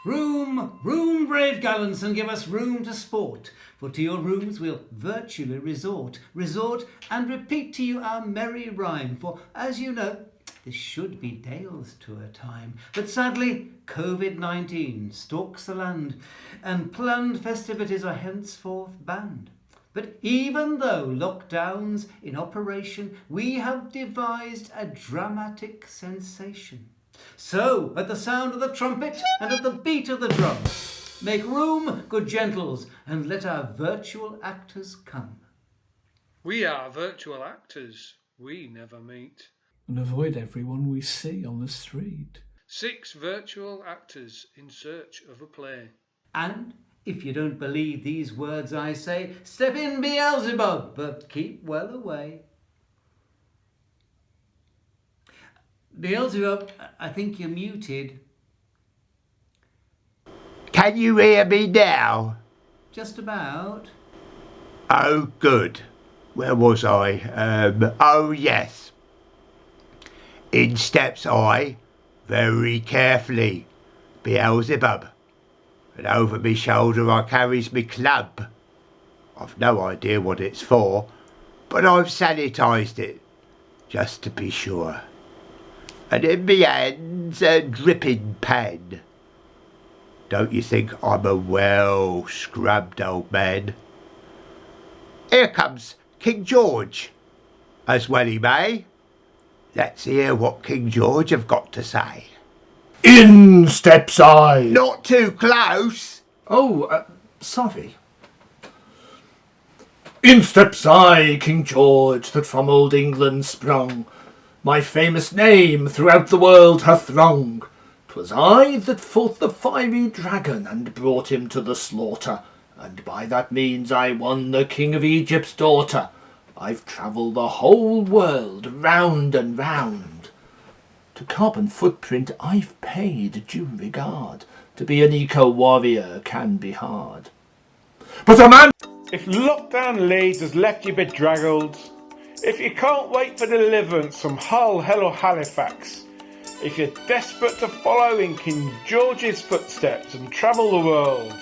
Room, room, brave gallants, and give us room to sport. For to your rooms we'll virtually resort, and repeat to you our merry rhyme. For, as you know, this should be Dale's tour time. But sadly, COVID-19 stalks the land, and planned festivities are henceforth banned. But even though lockdown's in operation, we have devised a dramatic sensation. So, at the sound of the trumpet and at the beat of the drum, make room, good gentles, and let our virtual actors come. We are virtual actors, we never meet. And avoid everyone we see on the street. 6 virtual actors in search of a play. And if you don't believe these words I say, step in, Beelzebub, but keep well away. Beelzebub, I think you're muted. Can you hear me now? Just about. Oh, good. Where was I? Oh, yes. In steps I, very carefully, Beelzebub, and over me shoulder I carries me club. I've no idea what it's for, but I've sanitised it, just to be sure. And in me hand's a dripping pen. Don't you think I'm a well-scrubbed old man? Here comes King George, as well he may. Let's hear what King George have got to say. In steps I. Not too close. Oh, sorry. In steps I, King George, that from old England sprung. My famous name throughout the world hath rung. 'Twas I that fought the fiery dragon and brought him to the slaughter, and by that means I won the King of Egypt's daughter. I've travelled the whole world round and round. To carbon footprint I've paid due regard. To be an eco-warrior can be hard. But a man... If lockdown Leeds has left you bedraggled, if you can't wait for deliverance from Hull, Hell or Halifax, if you're desperate to follow in King George's footsteps and travel the world,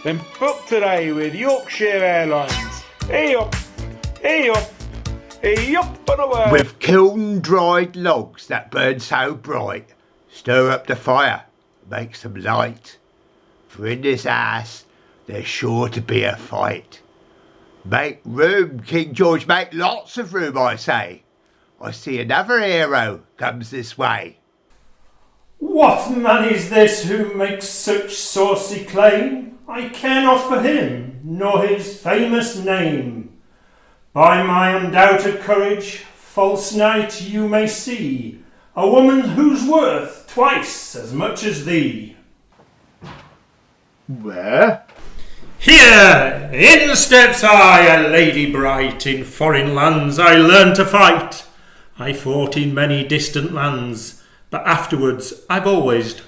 then book today with Yorkshire Airlines. Up and away. With kiln-dried logs that burn so bright, stir up the fire, make some light. For in this house, there's sure to be a fight. Make room, King George, make lots of room, I say. I see another hero comes this way. What man is this who makes such saucy claim? I care not for him, nor his famous name. By my undoubted courage, false knight, you may see a woman who's worth twice as much as thee. Where? Here, in steps I, a lady bright. In foreign lands I learned to fight. I fought in many distant lands, but afterwards I've always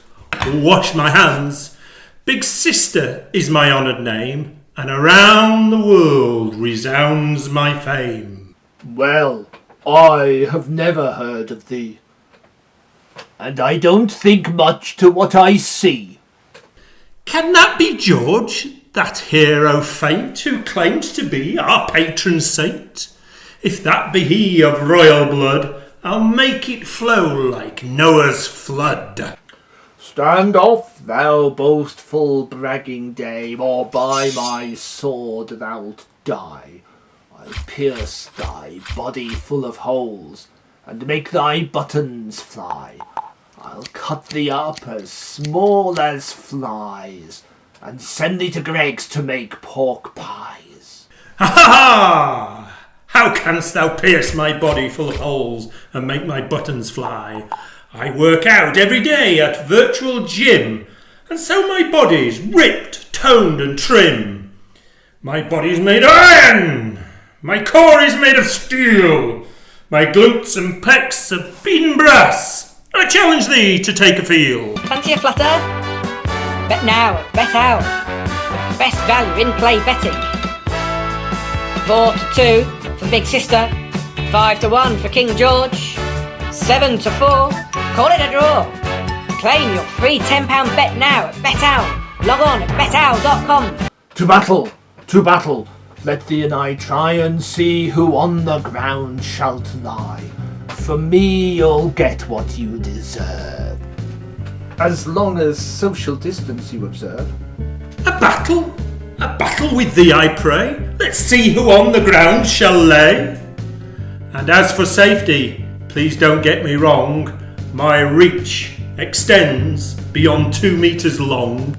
washed my hands. Big Sister is my honoured name, and around the world resounds my fame. Well, I have never heard of thee, and I don't think much to what I see. Can that be George, that hero faint, who claims to be our patron saint? If that be he of royal blood, I'll make it flow like Noah's flood. Stand off, thou boastful bragging dame, or by my sword thou'lt die. I'll pierce thy body full of holes, and make thy buttons fly. I'll cut thee up as small as flies, and send thee to Greg's to make pork pies. Ha ha ha! How canst thou pierce my body full of holes, and make my buttons fly? I work out every day at virtual gym, and so my body's ripped, toned and trim. My body's made of iron, my core is made of steel, my glutes and pecs have been brass. I challenge thee to take a feel. Fancy a flutter? Bet now, bet out. The best value in play betting. 4-2 for Big Sister, 5-1 for King George, 7-4. Call it a draw. Claim your free £10 bet now at BetOwl. Log on at betowl.com. To battle, to battle. Let thee and I try and see who on the ground shalt lie. From me you'll get what you deserve. As long as social distance you observe. A battle? A battle with thee, I pray. Let's see who on the ground shall lay. And as for safety, please don't get me wrong. My reach extends beyond 2 meters long.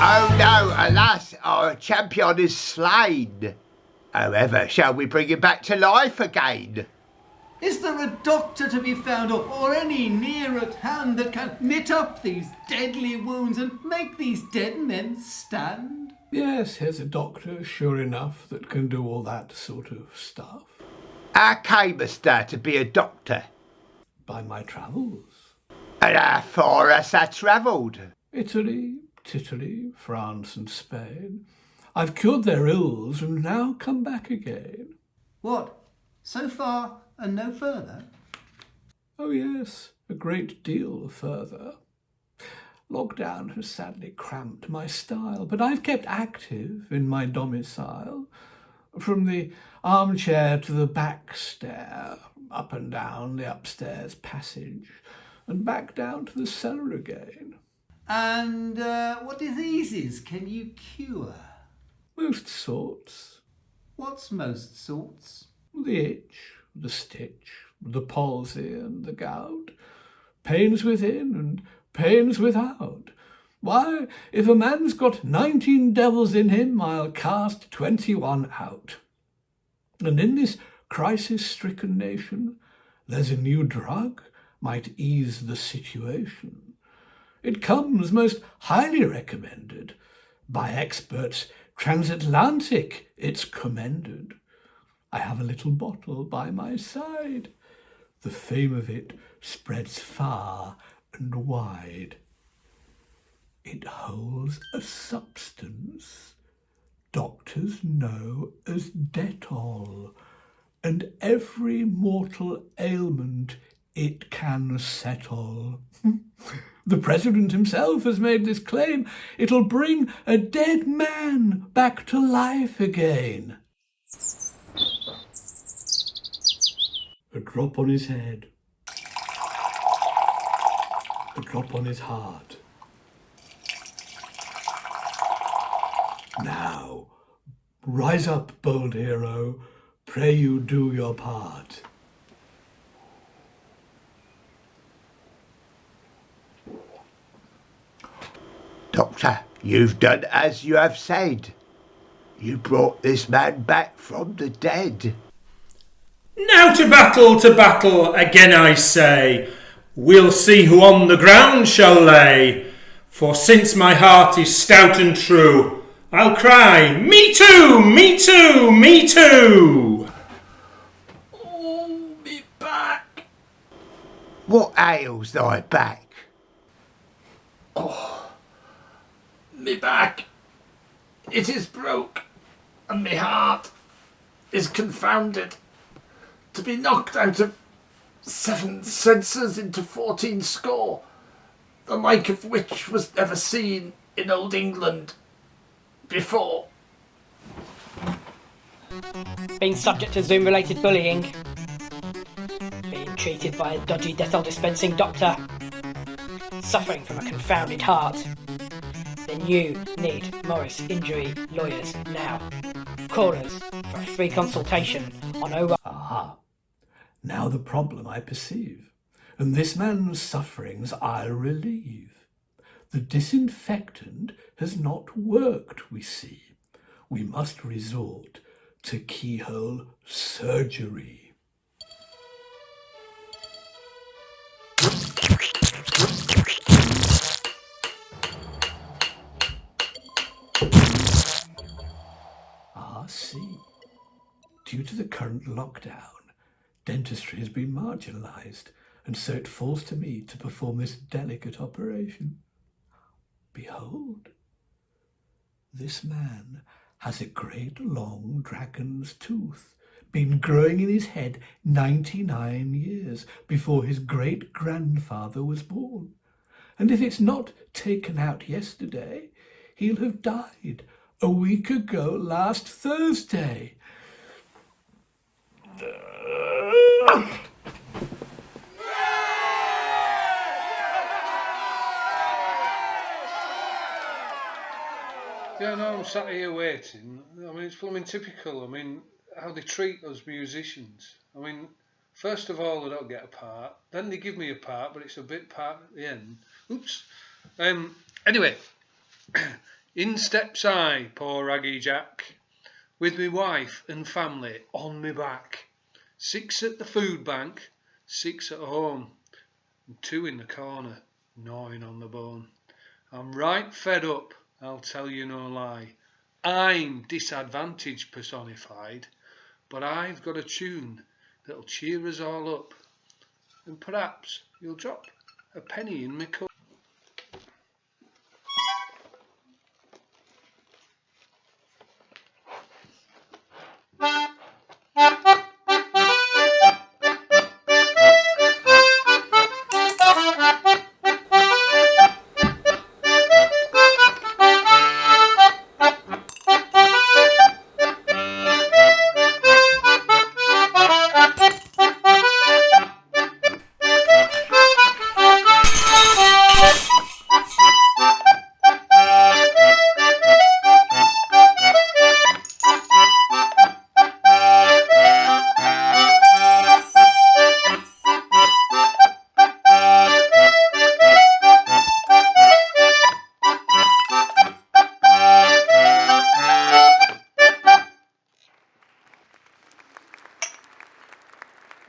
Oh no, alas, our champion is slain. However, shall we bring him back to life again? Is there a doctor to be found, or any near at hand, that can knit up these deadly wounds and make these dead men stand? Yes, here's a doctor, sure enough, that can do all that sort of stuff. How camest thou to be a doctor? By my travels. And how far hast thou travelled? Italy, Titaly, France and Spain. I've cured their ills and now come back again. What? So far and no further? Oh yes, a great deal further. Lockdown has sadly cramped my style, but I've kept active in my domicile. From the armchair to the back stair, up and down the upstairs passage, and back down to the cellar again. And what diseases can you cure? Most sorts. What's most sorts? The itch, the stitch, the palsy and the gout. Pains within and pains without. Why, if a man's got 19 devils in him, I'll cast 21 out. And in this crisis-stricken nation, there's a new drug might ease the situation. It comes most highly recommended. By experts transatlantic it's commended. I have a little bottle by my side. The fame of it spreads far and wide. It holds a substance doctors know as Dettol, and every mortal ailment it can settle. The president himself has made this claim. It'll bring a dead man back to life again. A drop on his head. A drop on his heart. Now, rise up, bold hero. Pray you do your part. Doctor, you've done as you have said. You brought this man back from the dead. Now to battle, again I say. We'll see who on the ground shall lay. For since my heart is stout and true, I'll cry, me too, me too, me too. Oh, me back. What ails thy back? Me back. It is broke, and me heart is confounded. To be knocked out of 7 senses into 14 score, the like of which was never seen in old England before. Being subject to Zoom-related bullying. Being treated by a dodgy Dettol dispensing doctor. Suffering from a confounded heart. Then you need Morris Injury Lawyers now. Call us for a free consultation on 01. Aha, now the problem I perceive, and this man's sufferings I'll relieve. The disinfectant has not worked, we see. We must resort to keyhole surgery. See, Due to the current lockdown, dentistry has been marginalised, and so it falls to me to perform this delicate operation. Behold, this man has a great long dragon's tooth, been growing in his head 99 years before his great-grandfather was born. And if it's not taken out yesterday, he'll have died a week ago last Thursday. Yeah, no, I'm sat here waiting. I mean, it's blooming typical. I mean, how they treat us musicians. I mean, first of all, I don't get a part. Then they give me a part, but it's a bit part at the end. Oops. Anyway, in steps I, poor raggy Jack, with me wife and family on me back. 6 at the food bank, 6 at home, and 2 in the corner, gnawing on the bone. I'm right fed up, I'll tell you no lie. I'm disadvantage personified, but I've got a tune that'll cheer us all up, and perhaps you'll drop a penny in me cup.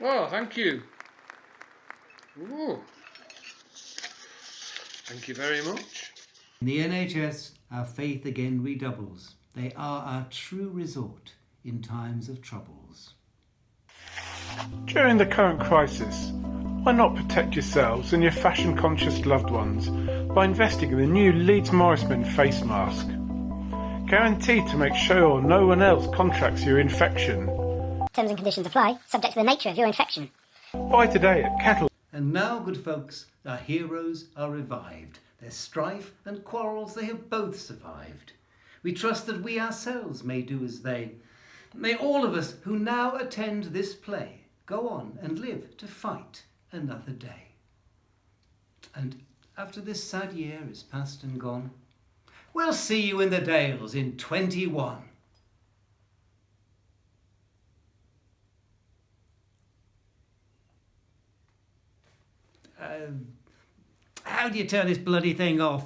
Oh, thank you. Ooh. Thank you very much. In the NHS, our faith again redoubles. They are our true resort in times of troubles. During the current crisis, why not protect yourselves and your fashion-conscious loved ones by investing in the new Leeds Morris Men face mask? Guaranteed to make sure no one else contracts your infection. Terms and conditions apply, subject to the nature of your infection. Buy today at Kettle. And now, good folks, our heroes are revived. Their strife and quarrels they have both survived. We trust that we ourselves may do as they. May all of us who now attend this play go on and live to fight another day. And after this sad year is past and gone, we'll see you in the Dales in 21. How do you turn this bloody thing off?